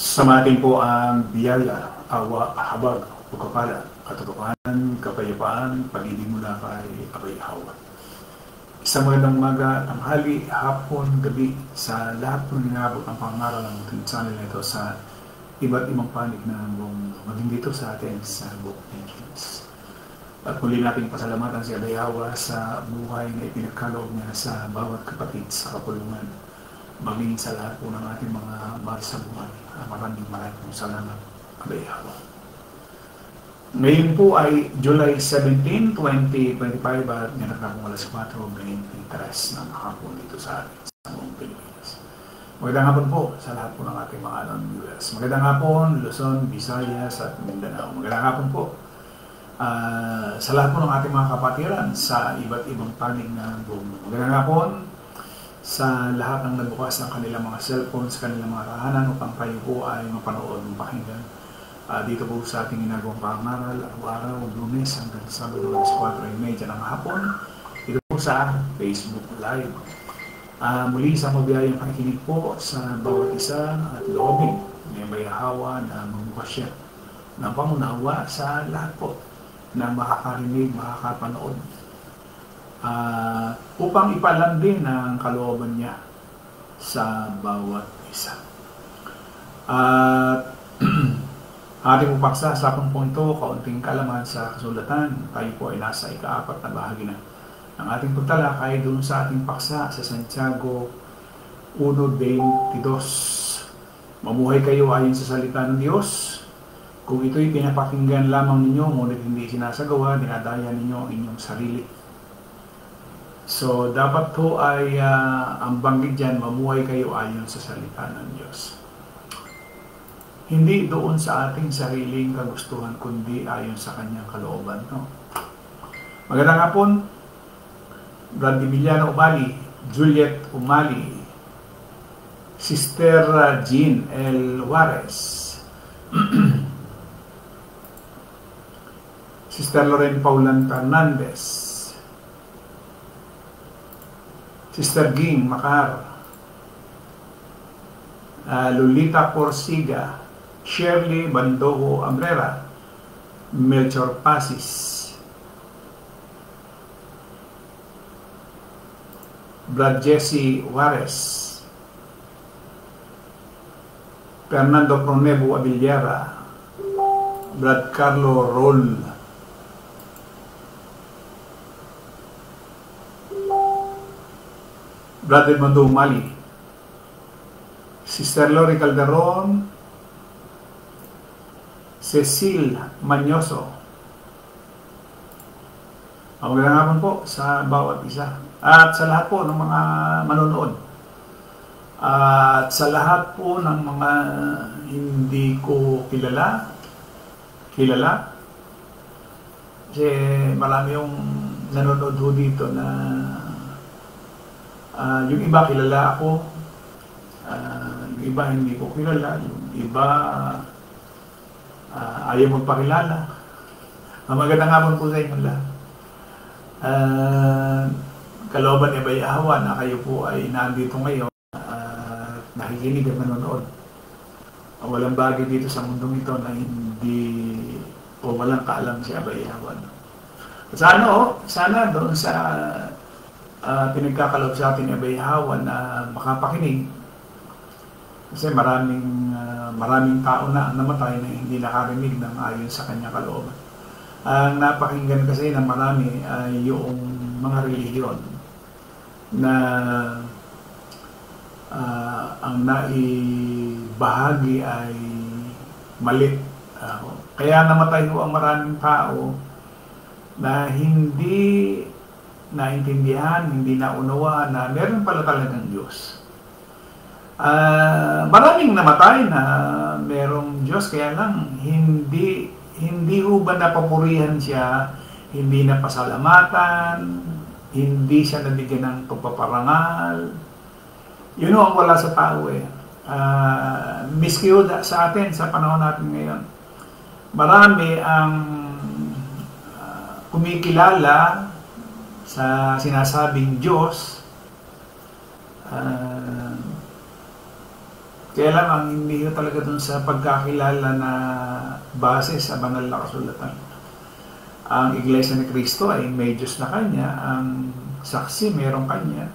Samatin po ang biyaya, awa, habag, pagkapala, katotohanan, kapayapaan, pag-ibig mula kay Abay Hawa. Isang magandang umaga, tanghali, hapon, gabi sa lahat ng nangabot ang pangaral ng ating channel na ito sa iba't ibang panig na maging dito sa atin sa Book Engines. At muli nating pasalamatan si Abay Hawa sa buhay na ipinagkaloob niya sa bawat kapatid sa kapulungan. Maging sa lahat po ng ating mga mahal sa buhay. Maraming salamat, Abay Hawa. Ngayon po ay July 17, 2025 at nanakapong alas 4:23 ng hapon dito sa atin sa buong Pilipinas. Magandang hapon po sa lahat po ng ating mga non-viewers. Magandang hapon, Luzon, Visayas at Mindanao. Magandang hapon po sa lahat po ng ating mga kapatiran sa iba't ibang panig ng buong mundo. Magandang hapon sa lahat ng nagbukas ng kanilang mga cellphone, sa kanilang mga tahanan upang kayo po ay mapanood ng pakinggan. Dito po sa ating ginagawang pangaral, araw-araw, Lunes hanggang Sabado, alas 4:30 ng hapon. Dito po sa Facebook Live. Muli sa mabiyayang pakikinig po sa bawat isa at loobin may Abay Hawa na magbukas siya ng pangunawa sa lahat po na makakarinig, makakapanood. Upang ipalambing ang kalooban niya sa bawat isa. Ating upaksa sa akong punto, kaunting kalaman sa kasulatan. Tayo po ay nasa ika-4 na bahagi na ng ating pagtalakay doon sa ating paksa sa Santiago 1:22. Mamuhay kayo ayon sa salita ng Diyos. Kung ito'y pinapakinggan lamang ninyo, ngunit hindi sinasagawa, dinadaya ninyo ang inyong sarili. So, dapat po ay ang banggit dyan, mamuhay kayo ayon sa salita ng Diyos. Hindi doon sa ating sariling kagustuhan, kundi ayon sa kanyang kalooban. No? Magandang hapon, Brad Emiliano Umali, Juliet Umali, Sister Jean L. Juarez, Sister Loren Paulan Fernandez, Sister Ging Makar, Lolita Porsiga, Shirley Bandoho Ambrera, Melchor Pasis, Brad Jesse Juarez, Fernando Pronevo Abiliara, Brad Carlo Roll, Brad Edmundo Umali, Sister Lori Calderon, Cecil Manyoso. Magandang hapon po sa bawat isa. At sa lahat po ng mga manonood. At sa lahat po ng mga hindi ko kilala. Kasi marami yung nanonood ho dito na yung iba kilala ako. Yung iba hindi ko kilala. Yung iba ayaw magpakilala. Magandang hapon po sa inyo lahat. Kalooban ni Abay Hawa na kayo po ay nandito ngayon nakikinig at nanonood. Walang bagay dito sa mundong ito na hindi o walang kaalam si Abay Hawa. Sana doon sa pinagkakaloob sa atin ni Abay Hawa na makapakinig. Kasi maraming tao na namatay na hindi nakarinig ng ayon sa kanyang kalooban. Ang napakinggan kasi ng marami ay yung mga relihiyon na ang naibahagi ay mali. Kaya namatay ho ang maraming tao na hindi naintindihan, hindi naunawaan na meron pala talagang Diyos. Maraming namatay na merong Diyos, kaya lang hindi ho ba napapurihan siya, hindi napasalamatan, hindi siya nabigyan ng pagpaparangal. Yun ang wala sa tao eh. Miski ho sa atin, sa panahon natin ngayon, marami ang kumikilala sa sinasabing Diyos, Kaya lang ang hindi talaga dun sa pagkakilala na base sa banal na kasulatan. Ang Iglesia ni Cristo ay may Diyos na Kanya, ang saksi merong Kanya.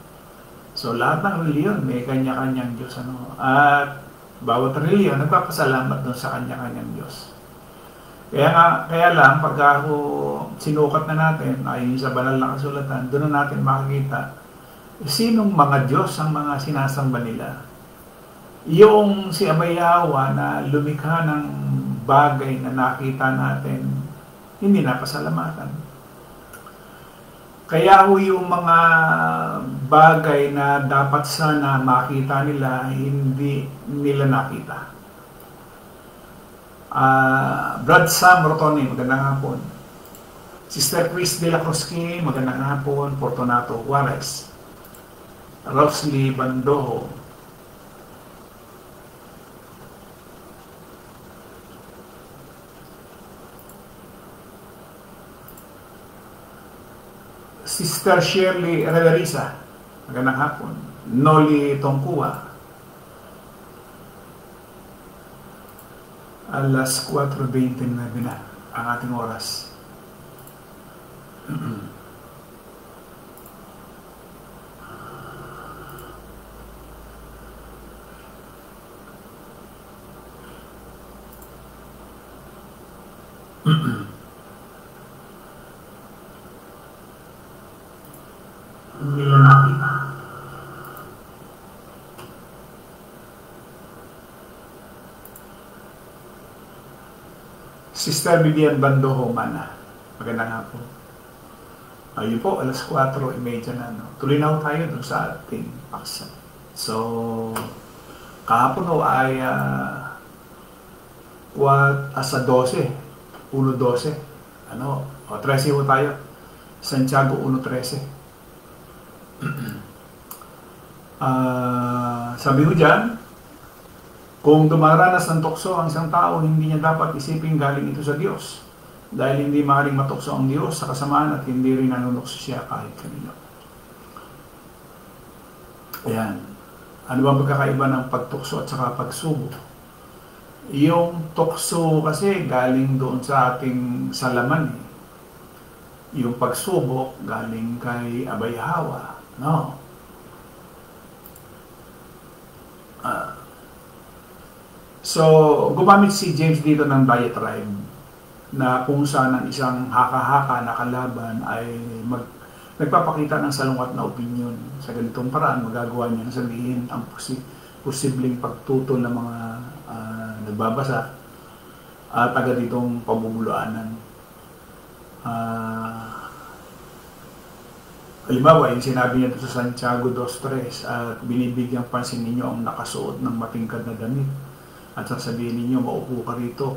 So lahat ng reliyon may kanya-kanyang Diyos. At bawat reliyon nagpapasalamat dun sa kanya-kanyang Diyos. Kaya lang, pag sinukat na natin ayon sa banal na kasulatan, doon na natin makikita sinong mga Diyos ang mga sinasamba nila. Yung si Abay Yahweh na lumikha ng bagay na nakita natin, hindi napasalamatan. Kaya yung mga bagay na dapat sana makita nila, hindi nila nakita. Brad Sam Rotoni, magandang hapon. Sister Chris De La Cruzque, magandang hapon. Fortunato Juarez, Rosely Bandoho, Sister Shirley Reverisa, magandang hapon. Noli Tongkua, alas 4:29 na ang ating oras. Hindi na nakita. Sister Vivian Bandoho Mana, magandang hapon. Ayun po, alas 4:30 na. Tuloy na tayo dun sa ating paksa. So, kahapon ay sa 12, 1:12. 13 ho tayo. Santiago 1:13. Sabi ko dyan, kung dumaranas ng tukso ang isang tao, hindi niya dapat isipin galing ito sa Diyos. Dahil hindi maaaring matukso ang Diyos sa kasamaan at hindi rin nanunukso siya kahit kanino. Ayan. Ano ba pagkakaiba ng pagtukso at saka pagsubok? Yung tukso kasi galing doon sa ating salaman. Yung pagsubok galing kay Abay Yahweh. No? So, gumamit si James dito ng diatribe na kung saan ang isang haka-haka na kalaban ay nagpapakita ng salungat na opinion. Sa ganitong paraan, magagawa niya na sabihin ang posibleng pagtutol ng mga nagbabasa at agad itong pabubulaanan. Halimbawa, yung sinabi niya sa Santiago 2:3, at binibigyang pansin ninyo ang nakasuot ng matingkad na damit. At sasabihin ninyo, maupo ka rito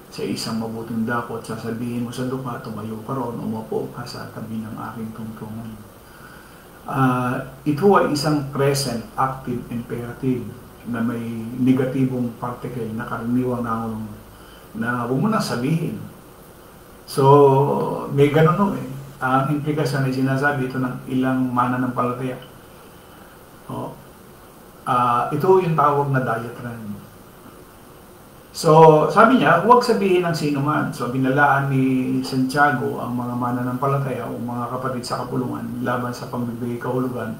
sa isang mabuting dako, at sasabihin mo sa lupa, tumayo ka ron, umupo ka sa tabi ng aking tungtungan. Ito ay isang present, active, imperative na may negatibong particle na karaniwang na huwag mo na sabihin. So, may ganun ang implikasyon ay sinasabi ito ng ilang mananampalataya. Ito yung tawag na diatribe. So, sabi niya, huwag sabihin ng sino man. So, binalaan ni Santiago ang mga mananampalataya o mga kapatid sa kapulungan laban sa pambibigay kahulugan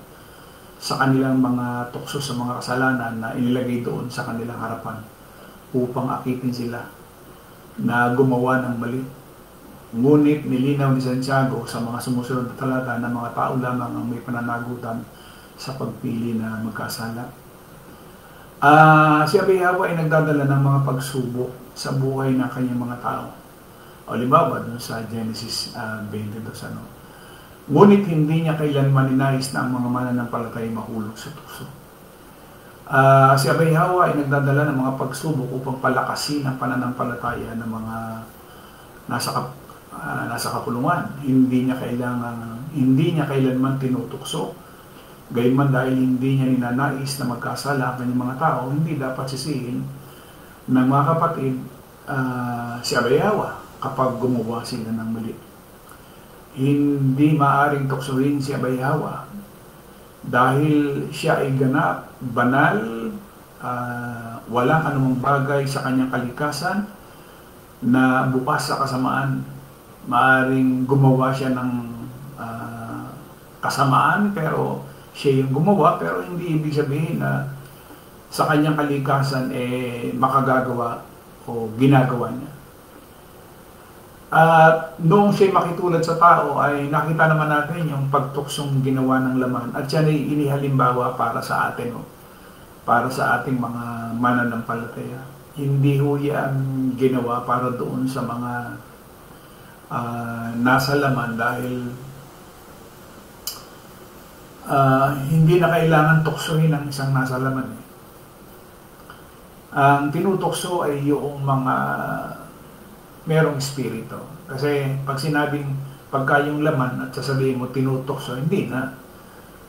sa kanilang mga tukso sa mga kasalanan na inilagay doon sa kanilang harapan upang akitin sila na gumawa ng mali. Ngunit nilinaw ni Santiago sa mga sumusunod na talata na mga tao lamang ang may pananagutan sa pagpili na magkasala. Si Abay Yahweh ay nagdadala ng mga pagsubok sa buhay ng kanyang mga tao. O halimbawa, dun sa Genesis 22, ngunit hindi niya kailanman ninais na ang mga mananampalataya mahulog sa tukso. Si Abay Yahweh ay nagdadala ng mga pagsubok upang palakasin ang pananampalataya ng mga nasa kapulungan. Hindi niya kailanman tinutukso. Gayunman dahil hindi niya ninanais na magkasala ang kanyang mga tao, hindi dapat sisihin ng mga kapatid si Abay Yahweh kapag gumawa sila ng mali. Hindi maaring tuksohin si Abay Yahweh dahil siya ay ganap, banal, walang anumang bagay sa kanyang kalikasan na bukas sa kasamaan. Maaring gumawa siya ng kasamaan, pero siya yung gumawa, pero hindi ibig sabihin na sa kanyang kalikasan makagagawa o ginagawa niya. At noong siya makitulad sa tao ay nakita naman natin yung pagtuksong ginawa ng laman, at siya ay inihalimbawa para sa atin, para sa ating mga mananampalataya. Hindi ho yan ginawa para doon sa mga nasa laman, dahil hindi na kailangan tuksohin ang isang nasa laman. Ang tinutukso ay yung mga merong espiritu. Kasi pag sinabing pagka yung laman at sasabihin mo tinutokso, hindi na.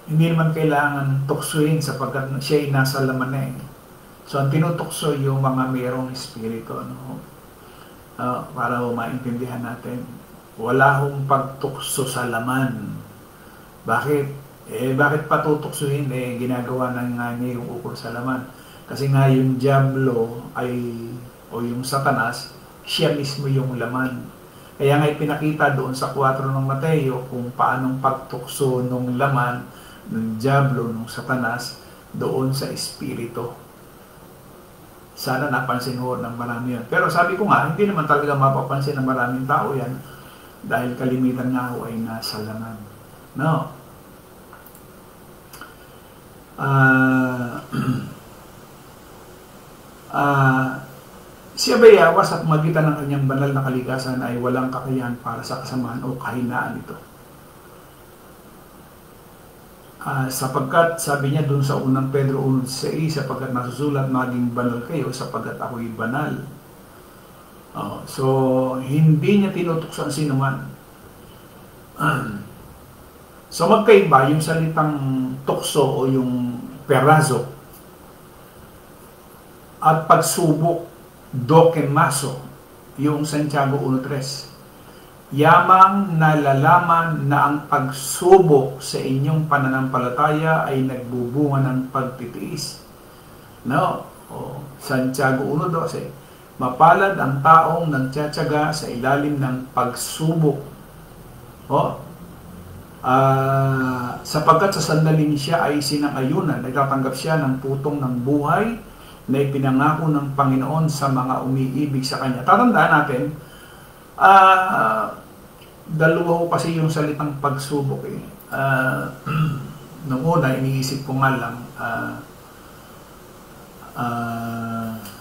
Hindi naman kailangan tuksuhin sapagkat siya ay nasa laman na . So ang tinutokso yung mga merong espiritu. Para maintindihan natin. Wala hong pagtukso sa laman. Bakit? Bakit patutuksuhin? Ginagawa na nga niya yung ukol sa laman. Kasi nga yung Diablo o yung Satanas, siya mismo yung laman. Kaya nga ipinakita doon sa 4 ng Mateo kung paanong pagtukso ng laman, ng Diablo, ng Satanas, doon sa Espiritu. Sana napansin ho ng marami yan. Pero sabi ko nga, hindi naman talaga mapapansin ng maraming tao yan dahil kalimitan nga ho ay nasa laman. No? Si Abayawas at magitan ng kanyang banal na kalikasan ay walang kakayahan para sa kasamaan o kahinaan ito. Sapagkat, sabi niya dun sa unang Pedro 1:6, sapagkat nasusulat, maging banal kayo sapagkat ako'y banal. So, hindi niya tinutukso ang sinuman. So, magkaiba yung salitang tukso o yung perazo at pagsubok, dokemaso, yung Santiago 1:3. Yamang nalalaman na ang pagsubok sa inyong pananampalataya ay nagbubunga ng pagtitiis. No? Santiago 1:12. Mapalad ang taong nagtsatsaga sa ilalim ng pagsubok. Sapagkat sa sandaling siya ay sinang-ayunan, nagtatanggap siya ng putong ng buhay na ipinangako ng Panginoon sa mga umiibig sa Kanya. Tatandaan natin, dalawa ko kasi yung salitang pagsubok . Noong una, iniisip ko nga lang,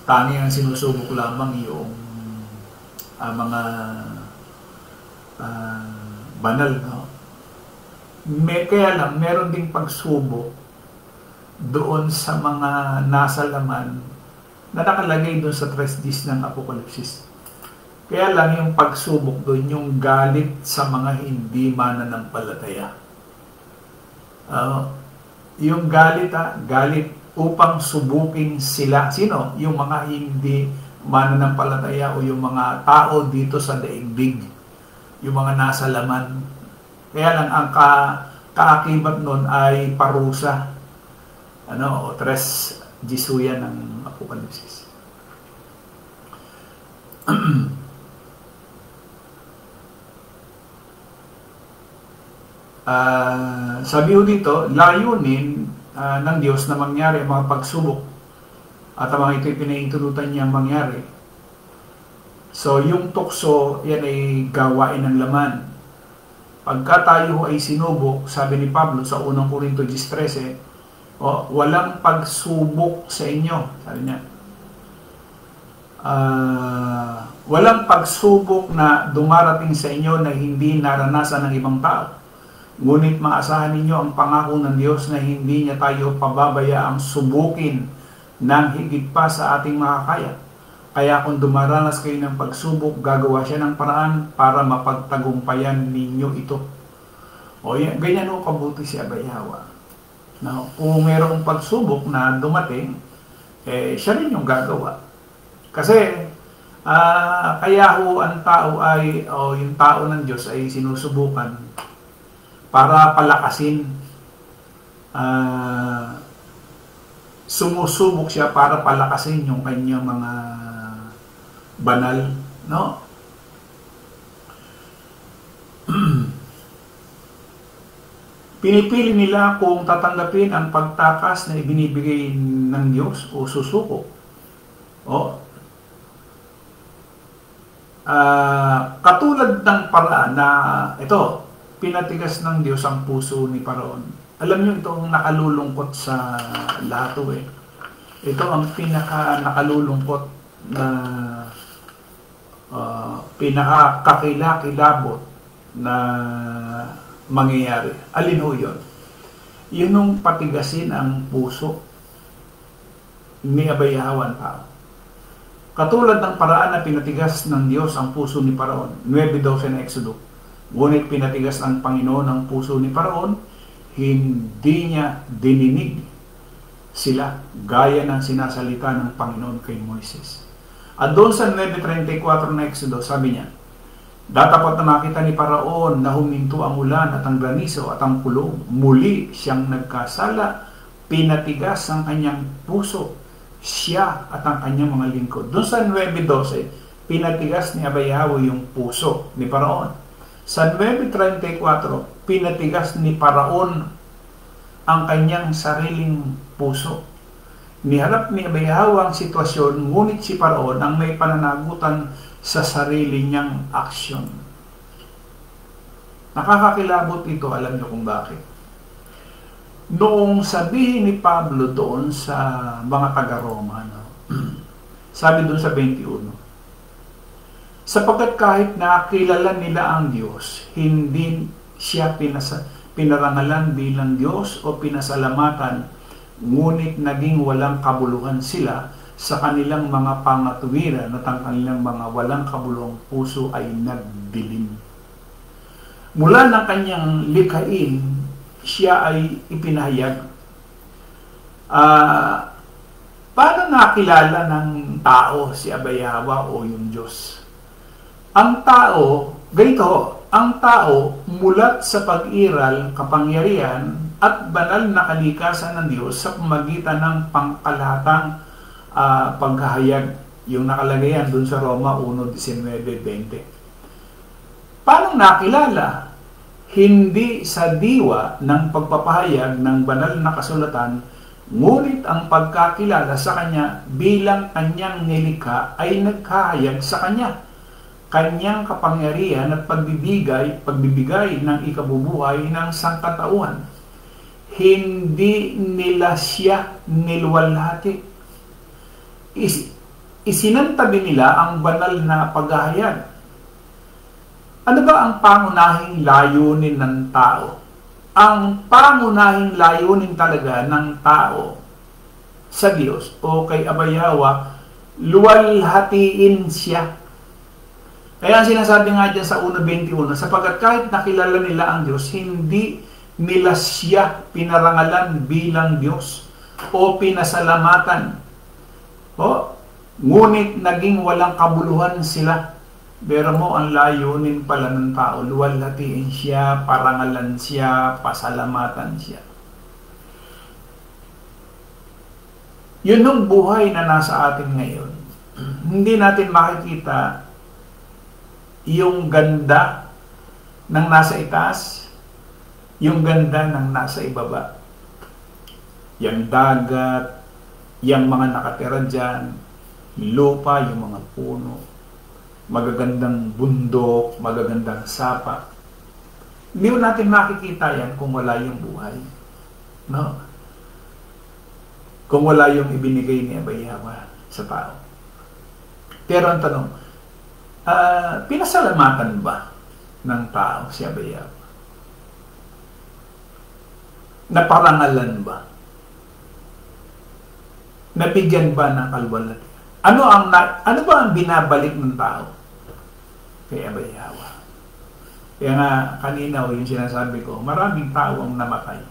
tanging ang sinusubok lamang yung mga banal. No? Kaya lang, meron ding pagsubok doon sa mga nasa laman na nakalagay doon sa 3:10 ng Apokalipsis. Kaya lang yung pagsubok doon, yung galit sa mga hindi mananampalataya. Yung galit, galit upang subukin sila. Sino? Yung mga hindi mananampalataya o yung mga tao dito sa daigdig. Yung mga nasa laman. Kaya lang ang kaakibat nun ay parusa. O 3:10 ng Apokalipsis. Sabi ho dito, layunin ng Diyos na mangyari ang mga pagsubok at ang mga ito'y pinaintulutan niya mangyari. So, yung tukso, yan ay gawain ng laman. Pagka tayo ay sinubok, sabi ni Pablo sa 1 Corinto 10:13, walang pagsubok sa inyo, sabi niya. Walang pagsubok na dumarating sa inyo na hindi naranasan ng ibang tao. Ngunit maasahan ninyo ang pangako ng Diyos na hindi niya tayo pababayaang subukin ng higit pa sa ating makakaya. Kaya kung dumaranas kayo ng pagsubok, gagawa siya ng paraan para mapagtagumpayan ninyo ito. Ganyan o kabuti si Abayawa. Now, kung mayroong pagsubok na dumating, siya rin yung gagawa. Kasi, kaya ho ang tao ay, yung tao ng Diyos ay sinusubukan para palakasin Sumusubok siya para palakasin yung kanyang mga banal, no? Pinipili nila kung tatanggapin ang pagtakas na ibinibigay ng Diyos o susuko. O, katulad ng paraan na ito, pinatigas ng Diyos ang puso ni Paraon. Alam niyo itong nakalulungkot sa lahat eh. Ito ang pinaka nakalulungkot na pinaka-kakilakilabot na mangyayari. Alin ho yun? Yun nung patigasin ang puso ni Abayawan tao. Katulad ng paraan na pinatigas ng Diyos ang puso ni Paraon, 9:12 na Exodo. Ngunit pinatigas ng Panginoon ang puso ni Paraon, hindi niya dininig sila gaya ng sinasalita ng Panginoon kay Moises. At doon sa 9:34 na Exodo, sabi niya, datapat na makita ni Paraon na huminto ang ulan at ang granizo at ang kulog. Muli siyang nagkasala, pinatigas ang kanyang puso, siya at ang kanyang mga lingkod. Doon sa 9:12, pinatigas ni Abayawa yung puso ni Paraon. Sa 9:34, pinatigas ni Paraon ang kanyang sariling puso. Niharap ni Abayawa ang sitwasyon, ngunit si Paraon ang may pananagutan sa sarili niyang aksyon. Nakakakilabot ito, alam niyo kung bakit. Noong sabihin ni Pablo doon sa mga taga-Roma, no? Sabi doon sa 21, sapagkat kahit nakilala nila ang Diyos, hindi siya pinarangalan bilang Diyos o pinasalamatan, ngunit naging walang kabuluhan sila sa kanilang mga pangatuwiran at ang kanilang mga walang kabuluhang puso ay nagdilim. Mula ng kanyang likhain, siya ay ipinahayag. Paano nakilala ng tao si Abayawa o yung Diyos? Ang tao, ganito, ang tao mulat sa pag-iral, kapangyarihan at banal na kalikasan ng Diyos sa pamagitan ng pangkalahatang paghahayag, yung nakalagay yan dun sa Roma 1:19-20. Paano nakilala? Hindi sa diwa ng pagpapahayag ng banal na kasulatan, ngunit ang pagkakilala sa Kanya bilang Kanyang nilikha ay nagkahayag sa Kanya. Kanyang kapangyarihan at pagbibigay ng ikabubuhay ng sangkatauhan. Hindi nila siya niluwalhati. Isinantabi nila ang banal na paghahayag. Ano ba ang pangunahing layunin ng tao? Ang pangunahing layunin talaga ng tao sa Diyos o kay Abayawa, luwalhatiin siya. Kaya sinasabi nga dyan sa 1:21, sapagkat kahit nakilala nila ang Diyos, hindi nila siya pinarangalan bilang Diyos o pinasalamatan. Ngunit naging walang kabuluhan sila. Pero mo ang layunin pala ng tao, luwalhatiin siya, parangalan siya, pasalamatan siya. Yun yung buhay na nasa atin ngayon. Hindi natin makikita yung ganda ng nasa itaas, yung ganda ng nasa ibaba. Yung dagat, yung mga nakatira dyan, lupa, yung mga puno, magagandang bundok, magagandang sapa. Hindi mo natin makikita yan kung wala yung buhay. No? Kung wala yung ibinigay ni Abayawa sa tao. Pero ang tanong, pinasalamatan ba ng tao si Abayawa? Naparangalan ba? Nabigyan ba ng kalwalhatian? Ano ba ang binabalik ng tao kay Abayawa? Kaya nga, kanina yung sinasabi ko, maraming tao ang namatay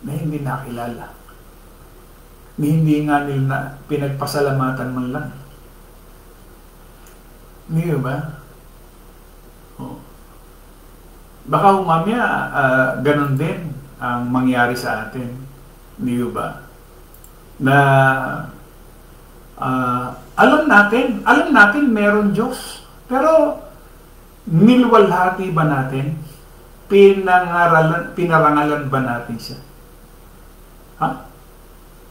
na hindi nakilala. Hindi nga nila pinagpasalamatan man lang. Hindi ba? Baka umamya, ganun din ang mangyari sa atin. Hindi ba? na alam natin meron Diyos. Pero nilwalhati ba natin? Pinarangalan ba natin siya? Ha?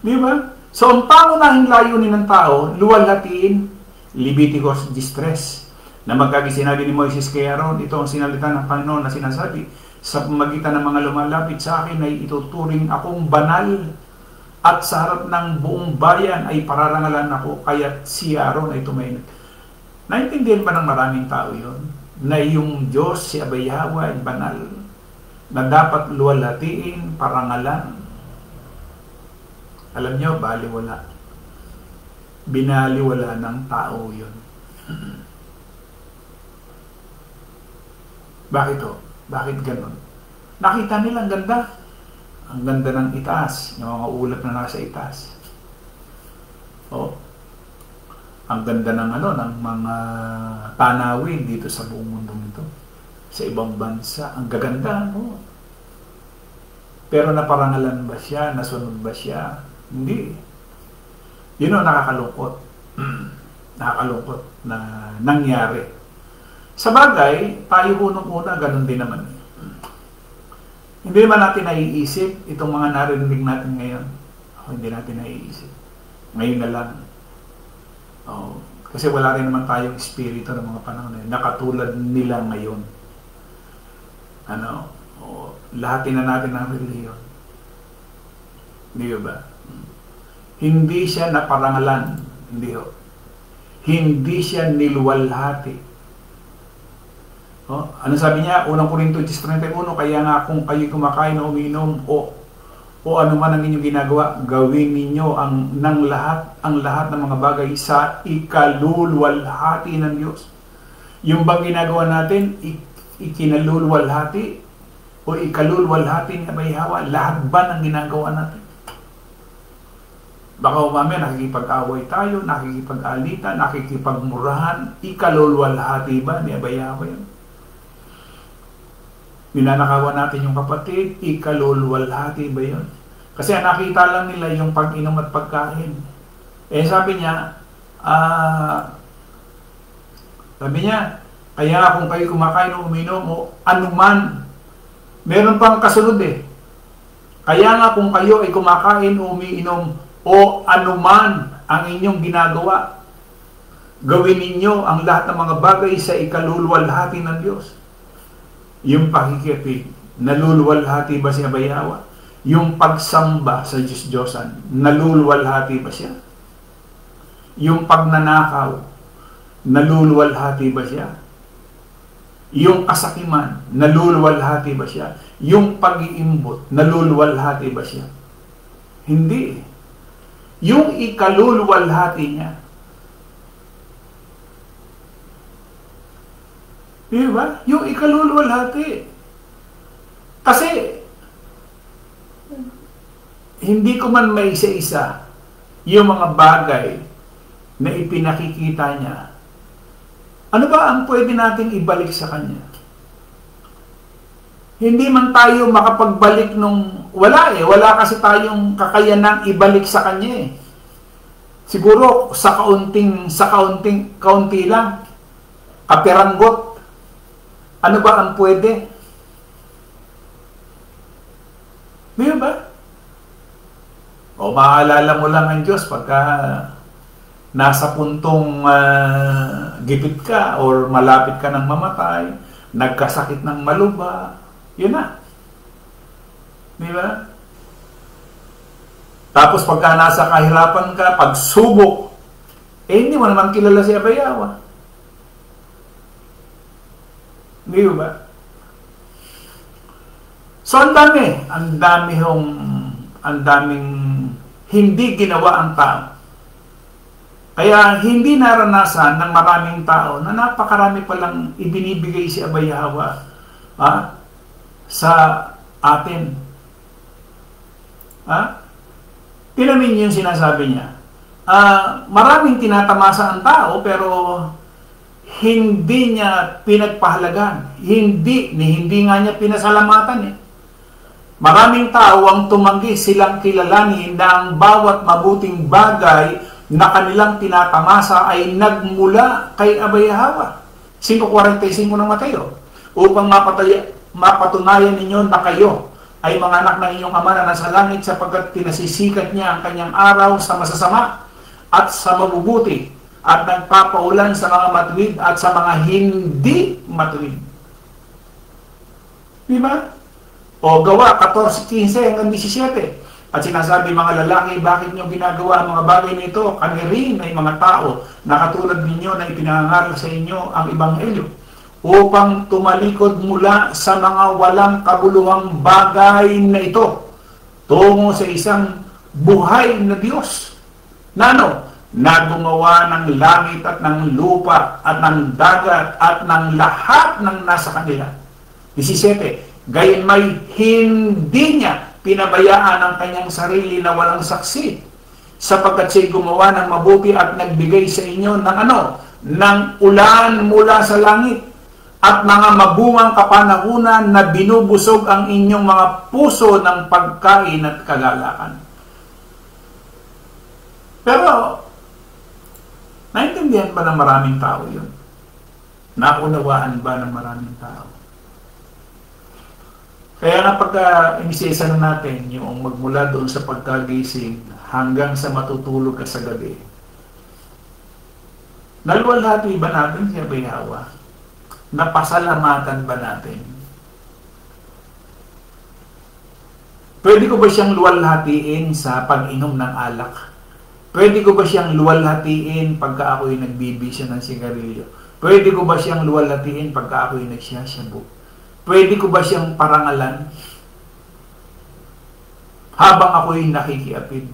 Di ba? So, ang pangunahing layunin ng tao, luwalhatiin, Leviticus 13, na magkakisinabi ni Moises kay Aaron, ito ang sinalita ng Panginoon na sinasabi, sa pamagitan ng mga lumalapit sa akin ay ituturing akong banal, at sa harap ng buong bayan ay pararangalan ako, kaya si Aaron ay tumayo. Naintindihan ba ng maraming tao yun? Na yung Diyos, si Abay Yahweh, ay banal, na dapat luwalhatiin, parangalan. Alam nyo, baliwala. Binaliwala ng tao yun. Bakit o? Bakit ganun? Nakita nilang ganda. Ang ganda ng itaas. Yung mga ulap na nasa itaas. O? Ang ganda ng ng mga tanawin dito sa buong mundo nito. Sa ibang bansa. Ang gaganda, no? Pero naparangalan ba siya? Nasunod ba siya? Hindi. Yun ang nakakalungkot. Nakakalungkot na nangyari. Sa bagay, tayo unang-una, ganun din naman. Hindi naman natin naiisip itong mga narinig natin ngayon. Hindi natin naiisip. Ngayon na lang. Kasi wala rin naman tayong espiritu ng mga panahon na katulad nila ngayon. Lahatin na natin ang reliyon. Hindi ba? Hindi siya naparangalan. Hindi siya nilwalhati. Ano sabi niya? Unang Korinto 10:31, kaya nga kung kayo kumakain o uminom o ano man ang inyong ginagawa, gawin ninyo ang lahat ng mga bagay sa ikalulwalhati ng Diyos. Yung bang ginagawa natin, ikinalulwalhati o ikalulwalhati ni Abay Yahweh, lahat ba ng ginagawa natin? Baka umami, nakikipag-away tayo, nakikipag-alitan, nakikipagmurahan, ikalulwalhati ba ni Abay Yahweh? Ninanakawan natin yung kapatid, ikalulwalhati ba yun? Kasi nakita lang nila yung pag-inom at pagkain. Sabi niya, kaya kung kayo kumakain o uminom o anuman, meron pang kasunod Kaya nga kung kayo ay kumakain o umiinom o anuman ang inyong ginagawa, gawin ninyo ang lahat ng mga bagay sa ikalulwalhati ng Diyos. Yung pakikipig, nalulwalhati ba si Abay Yahweh? Yung pagsamba sa Diyos-Diyosan, nalulwalhati ba siya? Yung pagnanakaw, nalulwalhati ba siya? Yung kasakiman, nalulwalhati ba siya? Yung pag-iimbot, nalulwalhati ba siya? Hindi. Yung ikalulwalhati niya. Diba? Yung ikalulwalhati. Kasi, hindi ko man may isa-isa yung mga bagay na ipinakikita niya. Ano ba ang pwede nating ibalik sa Kanya? Hindi man tayo makapagbalik nung wala kasi tayong kakayanang ibalik sa Kanya Siguro sa kaunti lang, kapiranggot. Ano ba ang pwede? Di ba? O maalala mo lang ang Diyos pagka nasa puntong gipit ka or malapit ka ng mamatay, nagkasakit ng maluba, yun na. Di ba? Tapos pagka nasa kahirapan ka, pagsubok, hindi mo naman kilala si Abay Yahweh. Di ba? So ang daming hindi ginawa ang tao. Kaya hindi naranasan ng maraming tao na napakarami palang ibinibigay si Abay Yahweh sa atin. Tinamin niyo yung sinasabi niya. Maraming tinatamasa ang tao pero hindi niya pinagpahalagan. Hindi nga niya pinasalamatan Maraming tao ang tumanggi, silang kilalanin na ang bawat mabuting bagay na kanilang tinatamasa ay nagmula kay Abay Hawa. 5:45 ng Mateo. Upang mapatunayan ninyo na kayo ay mga anak ng inyong Ama na nasa langit, sapagkat pinasisikat niya ang kanyang araw sa masasama at sa mabubuti, at nagpapaulan sa mga matuwid at sa mga hindi matuwid. Diba? O Gawa 14:15 hanggang 17. At sinasabi, mga lalaki, bakit niyo ginagawa ang mga bagay nito? Kami rin ay mga tao na katulad ninyo na ipinangangaral sa inyo ang Ebanghelyo, upang tumalikod mula sa mga walang kabuluhang bagay na ito tungo sa isang buhay na Diyos. Na gumawa ng langit at ng lupa at ng dagat at ng lahat ng nasa kanila. 17. Gayunmay hindi niya pinabayaan ang kanyang sarili na walang saksi, sapagkat siya'y gumawa ng mabuti at nagbigay sa inyo ng ng ulan mula sa langit at mga mabungang kapanahunan na binubusog ang inyong mga puso ng pagkain at kagalakan. Pero, naintindihan ba ng maraming tao yun? Naunawaan ba ng maraming tao? Kaya nga pagka inisisa na natin yung magmula doon sa pagkagising hanggang sa matutulog ka sa gabi, naluwalhati ba natin si Abay Hawa? Napasalamatan ba natin? Pwede ko ba siyang luwalhatiin sa pag-inom ng alak? Pwede ko ba siyang luwalhatiin pagka ako'y nagbibisya ng sigarilyo? Pwede ko ba siyang luwalhatiin pagka ako'y nagsiyasyabu? Pwede ko ba siyang parangalan habang ako'y nakikiapid?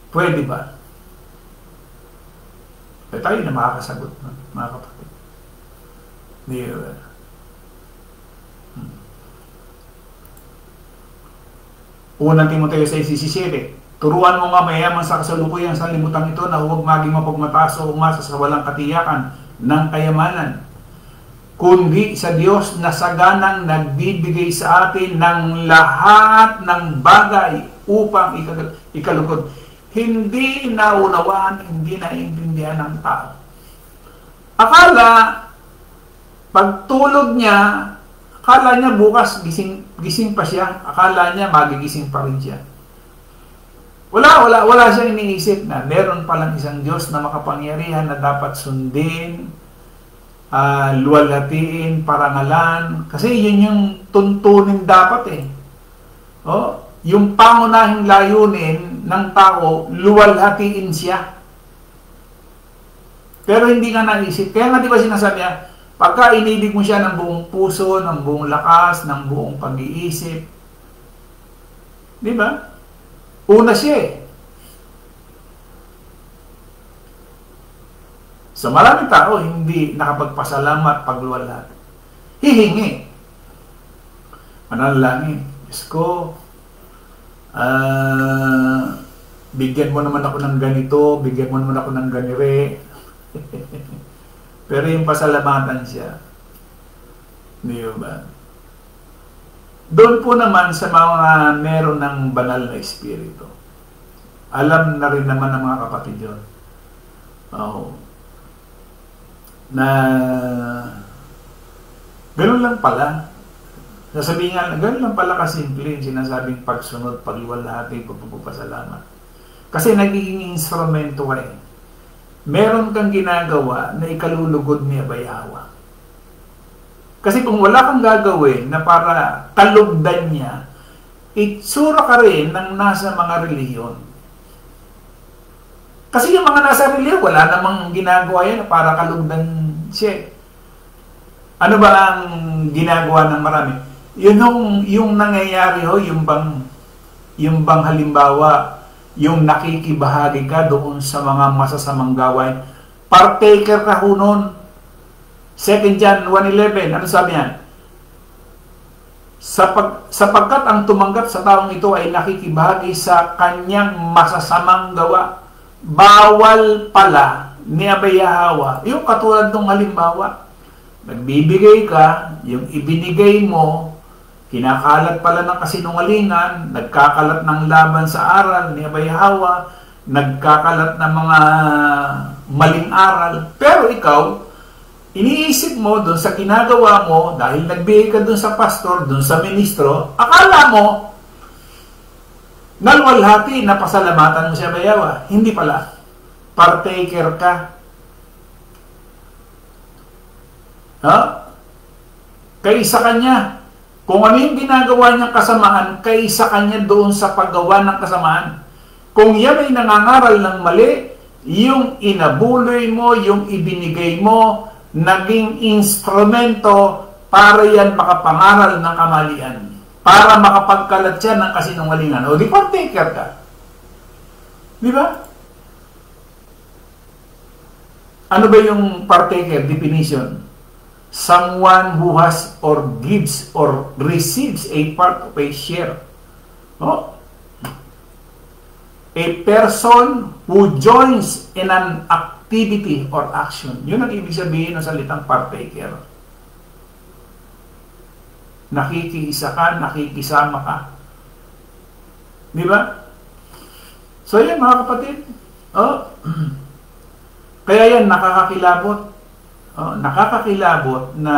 Pwede ba? Eh, tayo na makakasagot, mga kapatid. Unang Timoteo 6:17. Turuan mo nga mayaman sa kasalukuyan sa limutan ito na huwag maging mapagmataas o umasa sa walang katiyakan ng kayamanan, kundi sa Diyos na saganang nagbibigay sa atin ng lahat ng bagay upang ikalugod. Hindi naunawaan, hindi naiintindihan ng tao. Akala, pagtulog niya, akala niya bukas gising pa siya, akala niya magigising pa rin siya. Wala siyang iniisip na meron palang isang Diyos na makapangyarihan na dapat sundin, luwalhatiin, parangalan, kasi yun yung tuntunin dapat eh. Yung pangunahing layunin ng tao, luwalhatiin siya. Pero hindi nga naisip. Kaya nga di ba sinasabi niya, pagka inibig mo siya ng buong puso, ng buong lakas, ng buong pag-iisip, di ba? Una siya eh. So maraming tao hindi nakapagpasalamat pagluwalhati. Hihingi. Manalangin. Diyos ko, bigyan mo naman ako ng ganito, bigyan mo naman ako ng ganire. Pero yung pasalamatan siya, di ba? Doon po naman sa mga meron ng banal na espiritu, alam na rin naman ng mga kapatid yun. Na gano'n lang pala. Nasabihin nga, gano'n lang pala kasimple yung sinasabing pagsunod, pagluwalhati, pagpapasalamat. Kasi nagiging instrumento ka eh. Meron kang ginagawa na ikalulugod ni Abay Hawa. Kasi kung wala kang gagawin na para kalugdan niya, itsura ka rin ng nasa mga reliyon. Kasi yung mga nasa reliyon, wala namang ginagawa yan para kalugdan siya. Ano ba ang ginagawa ng marami? Yung nangyayari yung bang halimbawa, yung nakikibahagi ka doon sa mga masasamang gawain, partaker ka ho nun. 2 John 1:11, ano sabi yan? Sapagkat ang tumanggap sa taong ito ay nakikibahagi sa kanyang masasamang gawa, bawal pala ni Abay Hawa. Yung katulad ng halimbawa, nagbibigay ka, yung ibinigay mo, kinakalat pala ng kasinungalingan, nagkakalat ng laban sa aral ni Abay Hawa, nagkakalat ng mga maling aral, pero ikaw, iniisip mo doon sa ginagawa mo, dahil nagbigay ka doon sa pastor, doon sa ministro, akala mo, nalwalhati na pasalamatan mo si Abay Hawa. Hindi pala. Partaker ka. Ha? Kaysa kanya. Kung ano yung ginagawa niyang kasamaan, kaysa kanya doon sa paggawa ng kasamaan. Kung yan ay nangangaral ng mali, yung inabuloy mo, yung ibinigay mo, naging instrumento para yan makapangaral ng kamalian. Para makapagkalat siya ng kasinungalingan. O di partaker ka. Di ba? Ano ba yung partaker definition? Someone who has or gives or receives a part of a share. Oh. A person who joins in an activity or action. Yun ang ibig sabihin ng salitang partaker. Nakikiisa ka, nakikisama ka. Di ba? So yan mga kapatid. Oh. Kaya yan nakakakilabot. Nakakakilabot na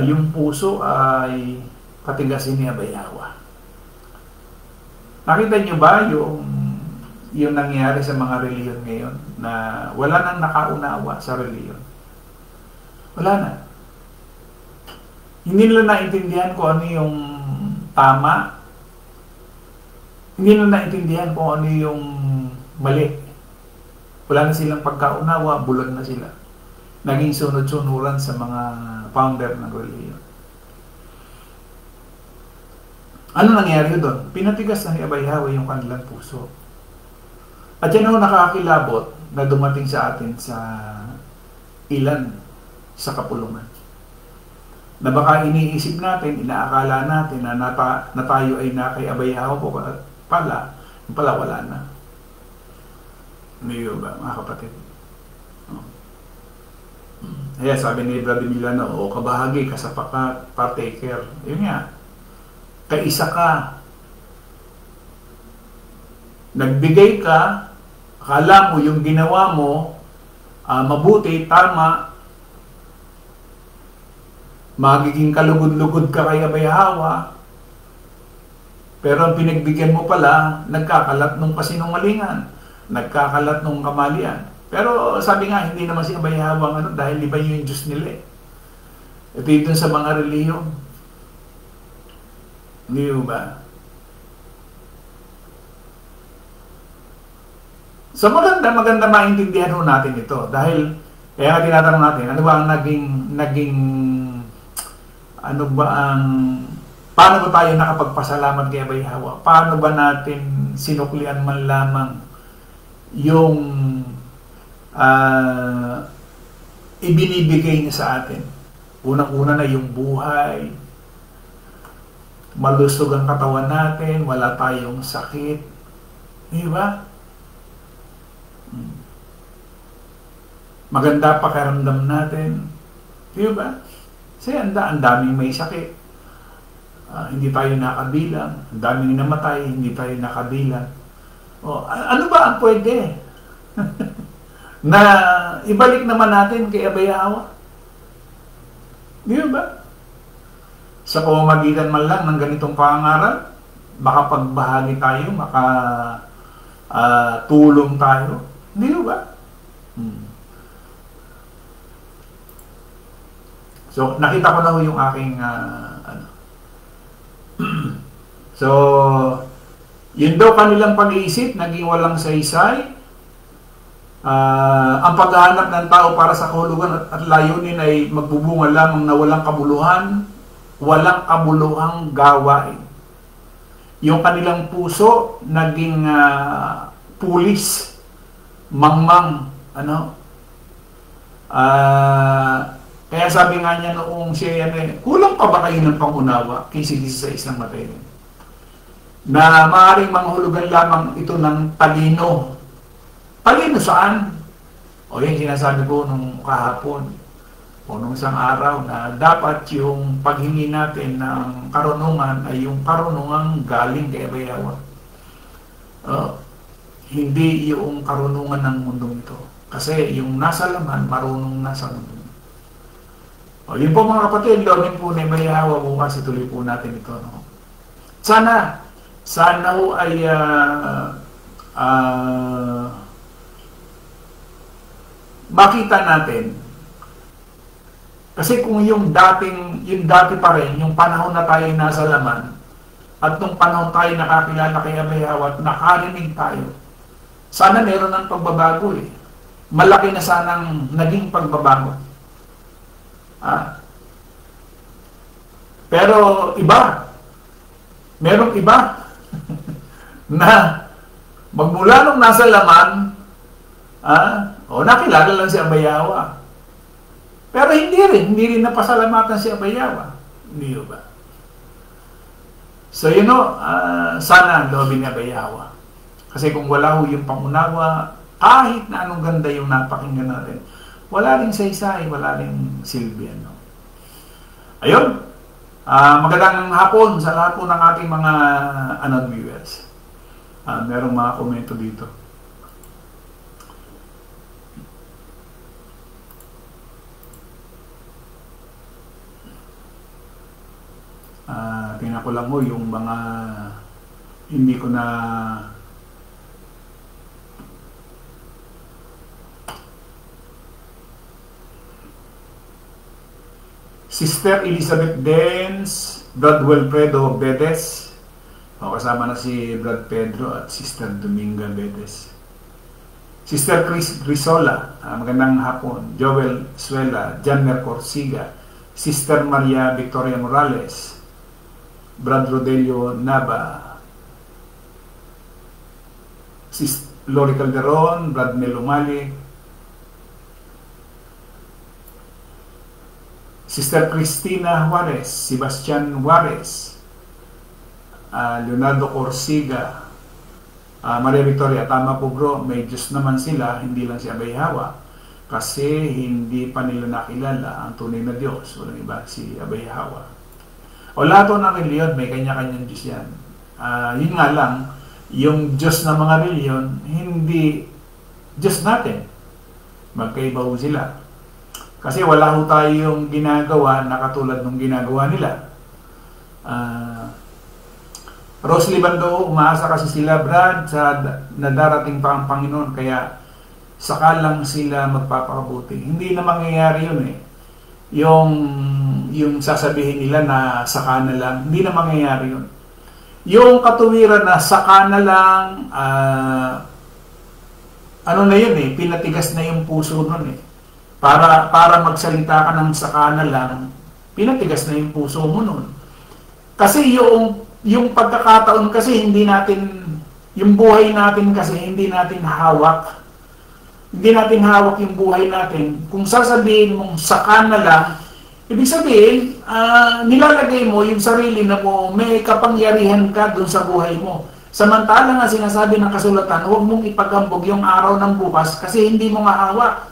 yung puso ay patigasin ni Abay Hawa. Nakita nyo ba yung nangyari sa mga reliyon ngayon na wala nang nakaunawa sa reliyon? Wala na. Hindi nila naintindihan kung ano yung tama. Hindi nila naintindihan kung ano yung mali. Wala na silang pagkaunawa, bulag na sila. Naging sunod-sunuran sa mga founder ng reliyon. Ano nangyari doon? Pinatigas na ni Abay Hawa yung kanilang puso. At yan ang nakakakilabot na dumating sa atin sa ilan sa kapulungan. Na baka iniisip natin, inaakala natin na tayo ay na kay Abay Hawa po pala wala na. Hindi ba, mga kapatid? Kaya sabi ni Brother Milano, kabahagi ka sa partaker. Yun nga, kaisa ka. Nagbigay ka, akala mo yung ginawa mo, mabuti, tama, magiging kalugod-lugod ka kay Abay Hawa, pero ang pinagbigyan mo pala, nagkakalat ng kasinungalingan. Nagkakalat ng kamalian. Pero sabi nga, hindi naman si Abay Hawa dahil iba yung Diyos nila eh. Ito yun sa mga reliyon. Hindi ba? So maganda maintindihan ho natin ito. Dahil, kaya nga tinatanong natin, ano ba ang paano ba tayo nakapagpasalamat kay Abay Hawa? Paano ba natin sinuklian man lamang yung ibinibigay niya sa atin? Unang-una na yung buhay, malusog ang katawan natin, wala tayong sakit. Di ba? Maganda pakiramdam natin. Di ba? Kasi ang daming may sakit. Hindi tayo nakabilang. Ang daming namatay, hindi tayo nakabilang. Ano ba ang pwede? Na ibalik naman natin kay Abay Hawa? Di ba? Sa pamamagitan man lang ng ganitong pangaral, baka pagbahagi tayo, tulong tayo. Di ba? So, nakita ko na ho yung aking So, yun daw kanilang pag-iisip, naging walang saysay. Ang paghahanap ng tao para sa kahulugan at layunin ay magbubunga lamang na walang kabuluhang gawain. Yung kanilang puso naging pulis, mangmang, kaya sabi nga niya noong siya kulang pa ba kayo ng pangunawa kisi-kisi sa isang matay? Na maaaring manghulugan lamang ito ng talino. Talino saan? O yan sinasabi ko nung kahapon. o nung isang araw na dapat yung paghingi natin ng karunungan ay yung karunungan galing kay Abayawa. Hindi yung karunungan ng mundong ito. Kasi yung nasa laman, marunong nasa mundo. Yun po mga kapatid, login po ni Abayawa bukas, ituloy po natin ito. No? Sana ho ay makita natin. Kasi kung yung dati pa rin, yung panahon na tayo nasa laman, at nung panahon tayo nakakilala kay Abayawa at nakarinig tayo, sana meron ng pagbabago eh. Malaki na sanang naging pagbabago. Pero merong iba na magmula nung nasa laman, nakilala lang si Abayawa. Pero hindi rin napasalamatan si Abayawa. Hindi ba? So sana ang loobin ni Abayawa. Kasi kung wala ho yung pangunawa, kahit na anong ganda yung napakinggan natin, wala rin saysay, wala rin silbi. Ayun, magandang hapon sa lahat po ng ating mga viewers. Merong mga komento dito. Tingnan ko lang mo yung mga hindi ko na Sister Elizabeth Dens, Brad Wilfredo Bedes, kasama na si Brad Pedro at Sister Dominga Bedes. Sister Chris Grisola, magandang hapon. Joel Suela, Janmer Corsiga, Sister Maria Victoria Morales, Brad Rodelio Nava, Lori Calderon, Brad Melumali, Sister Cristina Juarez, Sebastian Juarez, Leonardo Corsiga, Maria Victoria, tama po bro, may Diyos naman sila, hindi lang si Abayawa, kasi hindi pa nila nakilala ang tunay na Diyos, walang iba si Abayawa. O lahat ng reliyon, may kanya-kanyang Diyos yan. Yun nga lang, yung Diyos ng mga reliyon, hindi Diyos natin. Magkaiba ho sila. Kasi wala ho tayong ginagawa na katulad ng ginagawa nila. Rose Libando, umaasa kasi sila, Brad, na darating pa ang Panginoon, kaya saka lang sila magpapakabuti. Hindi na mangyayari yun eh. Yung sasabihin nila na saka na lang, hindi na mangyayari yun. Yung katuwiran na saka na lang, na yun eh, pinatigas na yung puso nun eh. Para magsalita ka ng saka na lang, pinatigas na yung puso mo nun. Kasi yung pagkakataon kasi hindi natin, yung buhay natin kasi hindi natin hawak. Hindi natin hawak yung buhay natin. Kung sasabihin mong saka na lang, ibig sabihin, nilalagay mo yung sarili na mo, may kapangyarihan ka dun sa buhay mo. Samantala nga sinasabi ng kasulatan, huwag mong ipagambog yung araw ng bukas kasi hindi mo nga hawak.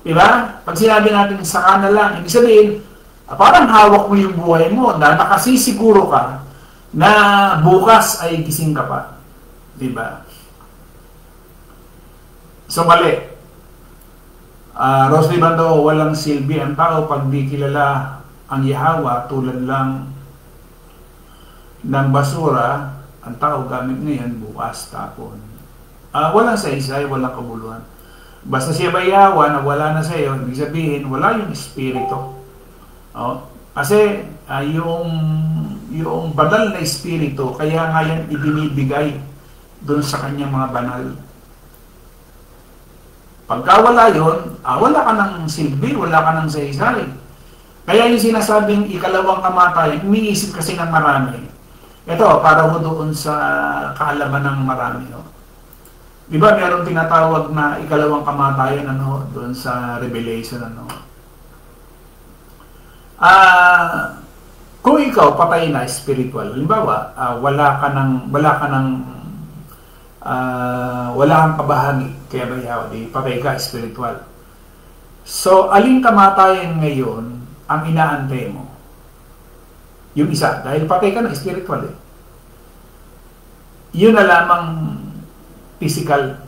Diba? Pag sinabi natin saka na lang, ibig sabihin, parang hawak mo yung buhay mo na nakasisiguro ka na bukas ay gising ka pa. Diba? So mali. Rose Libando, walang silbi ang tao pag di kilala ang Yahweh, tulad lang ng basura, ang tao gamit ngayon, bukas tapon. Walang saysay, walang kabuluhan. Basta siya ba Yahweh na wala na sa iyo, ibig sabihin, wala yung espiritu. Kasi yung banal na espiritu, kaya nga yan ibinibigay doon sa kanyang mga banal. Pagka wala yun, wala ka ng silbi, wala ka ng saysay. Kaya yung sinasabing ikalawang kamatayan, umiisip kasi ng marami. Ito, para ho doon sa kaalaman ng marami. Di ba meron tinatawag na ikalawang kamatayan doon sa Revelation kung ikaw patay na spiritual, halimbawa, wala kang kabahagi kaya ba Yahweh, patay ka spiritual. So, aling kamatayan ngayon ang inaantay mo? Yung isa, dahil patay ka na spiritual eh. Yun na lamang physical.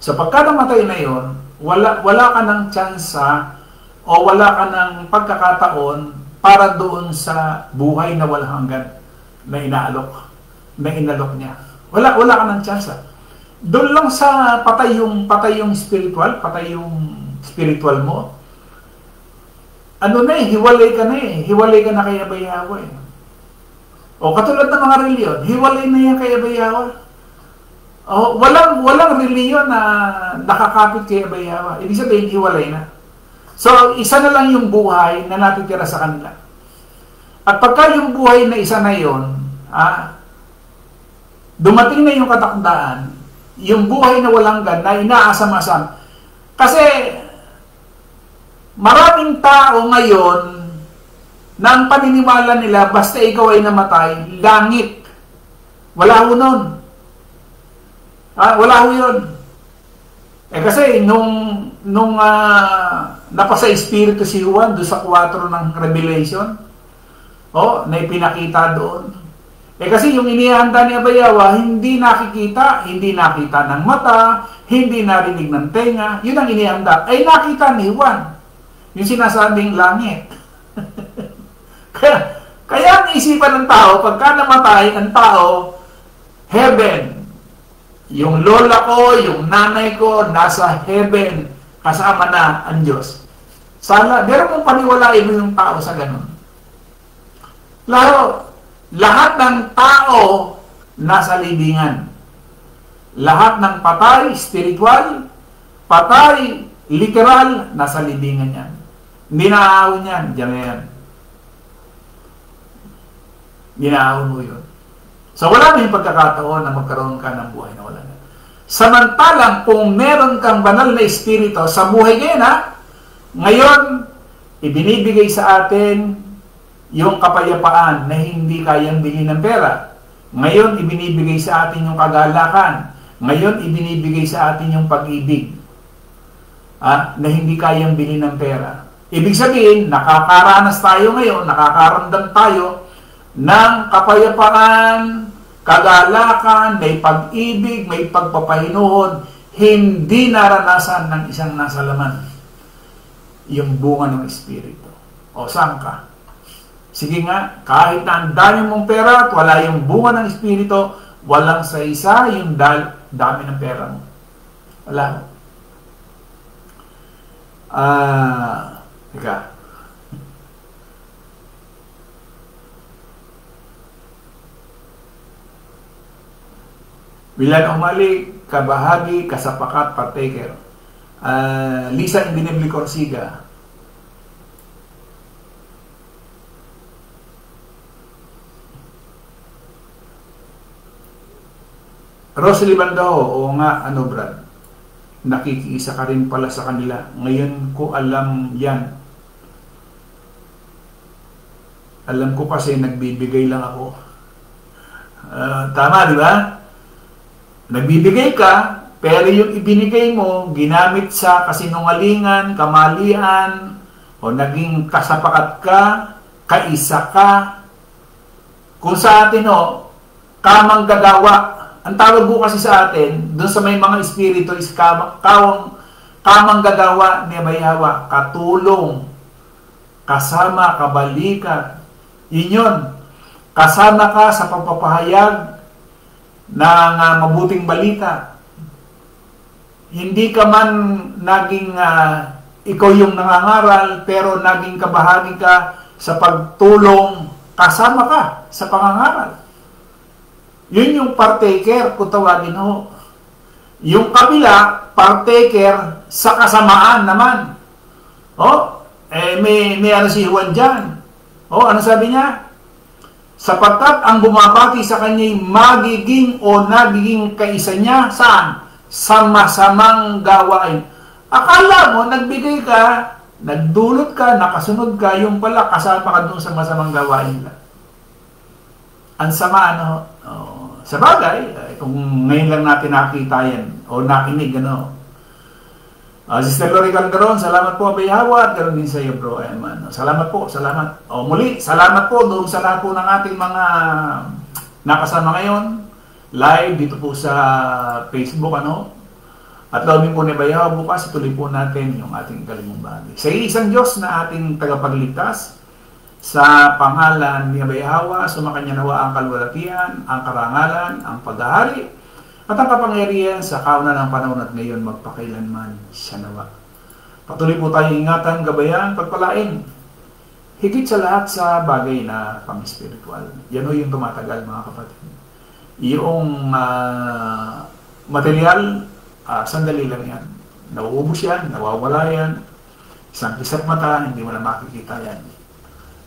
So, pagka namatay na yun, wala ka ng tsansa o wala ka ng pagkakataon para doon sa buhay na walang hanggan na inalok niya. Wala ka ng tsansa. Doon lang sa patay yung spiritual, patay yung spiritual mo. Ano na eh, hiwalay ka na kay Abay-Yawa eh. O katulad ng mga reliyon, hiwalay na yan kay Abay-Yawa. O, walang reliyon na nakakapit kay Abay-Yawa. Ibig sabihin, hiwalay na. So, isa na lang yung buhay na natitira sa kanila. At pagka yung buhay na isa na yon, dumating na yung katakdaan, yung buhay na walang gan na inaasam-asam. Kasi, maraming tao ngayon na ang paniniwala nila basta ikaw ay namatay, langit. Wala ho nun. Wala ho yun. Kasi nung napasa espiritu si Juan doon sa 4 ng Revelation, na ipinakita doon. Kasi yung inihanda ni Abay-Yawa, hindi nakita ng mata, hindi narinig ng tenga, yun ang inihanda. Ay nakita ni Juan. Yung sinasabing langit. kaya ang isipan ng tao, pagka namatay ang tao, heaven. Yung lola ko, yung nanay ko, nasa heaven, kasama na ang Diyos. Meron mong paniwalain mo yung tao sa ganun. Lahat ng tao nasa libingan. Lahat ng patay, spiritual, patay, literal, nasa libingan yan. Hindi naahon yan. Diyan na yan. Hindi naahon mo yun. So, wala na yung pagkakataon na magkaroon ka ng buhay na wala na. Samantalang, kung meron kang banal na espiritu sa buhay ngayon, ibinibigay sa atin yung kapayapaan na hindi kayang bilhin ng pera. Ngayon, ibinibigay sa atin yung kagalakan. Ngayon, ibinibigay sa atin yung pag-ibig na hindi kayang bilhin ng pera. Ibig sabihin, nakakaranas tayo ngayon, nakakaramdam tayo ng kapayapaan, kagalakan, may pag-ibig, may pagpapahinuhod, hindi naranasan ng isang nasa laman. Yung bunga ng Espiritu. O, saan ka? Sige nga, kahit na ang dami mong pera at wala yung bunga ng Espiritu, walang sa isa yung dami ng pera mo. Wala. Teka. Bilan umali, kabahagi, kasapakat, partaker. Lisa Indinibli Corsiga. Rosalie Bandaho, oo nga, Brad? Nakikiisa ka rin pala sa kanila. Ngayon ko alam yan. Alam ko kasi nagbibigay lang ako. Tama, di ba? Nagbibigay ka, pero yung ibinigay mo, ginamit sa kasinungalingan, kamalian, o naging kasapakat ka, kaisa ka. Kung sa atin, kamang gagawa. Ang tawag ko kasi sa atin, doon sa may mga espiritu is kamang gagawa ni Abay-Yawa, katulong, kasama, kabalikat. Yun. Kasama ka sa pagpapahayag ng mabuting balita. Hindi ka man naging ikaw yung nangangaral, pero naging kabahagi ka sa pagtulong, kasama ka sa pangangaral. Yun yung partaker, kung tawagin ho. Yung kabila, partaker sa kasamaan naman. May ano si Juan dyan. Ano sabi niya? Sapagkat ang bumabati sa kanya'y magiging o nagiging kaisa niya, saan? Sa masamang gawain. Akala mo, nagbigay ka, nagdulot ka, nakasunod ka, yung pala kasama ka dun sa masamang gawain nila. Ang sama, sa bagay, kung ngayon lang natin nakita yan, o nakinig, Sister Lori Calderon, salamat po, Abay Hawa, at ganoon din sa iyo, bro. Salamat po, salamat. Muli, salamat po doon sa lahat po ng ating mga nakasama ngayon, live dito po sa Facebook, At lawin po ni Abay Hawa, bukas ituloy po natin yung ating kalimumbagi. Sa isang Diyos na ating tagapagligtas, sa pangalan ni Abay Hawa, sumakanya nawa ang kalwalatian, ang karangalan, ang paghahari, at ang kapangyarihan sa kauna ng panahon at ngayon magpakailanman siya nawa. Patuloy po tayo ingatan, gabayan, pagpalain. Higit sa lahat sa bagay na pang-spiritual. Yan o yung tumatagal, mga kapatid. Yung material, sandali lang yan. Nauubos yan, nawawala yan. Isang kisap mata, hindi mo na makikita yan.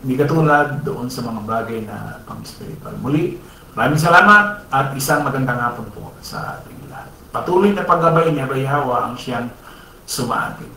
Hindi katulad doon sa mga bagay na pang-spiritual. Muli, maraming salamat at isang magandang hapon po sa ating lahat. Patuloy na paggabay ni Abay Hawa ang siyang sumaatid.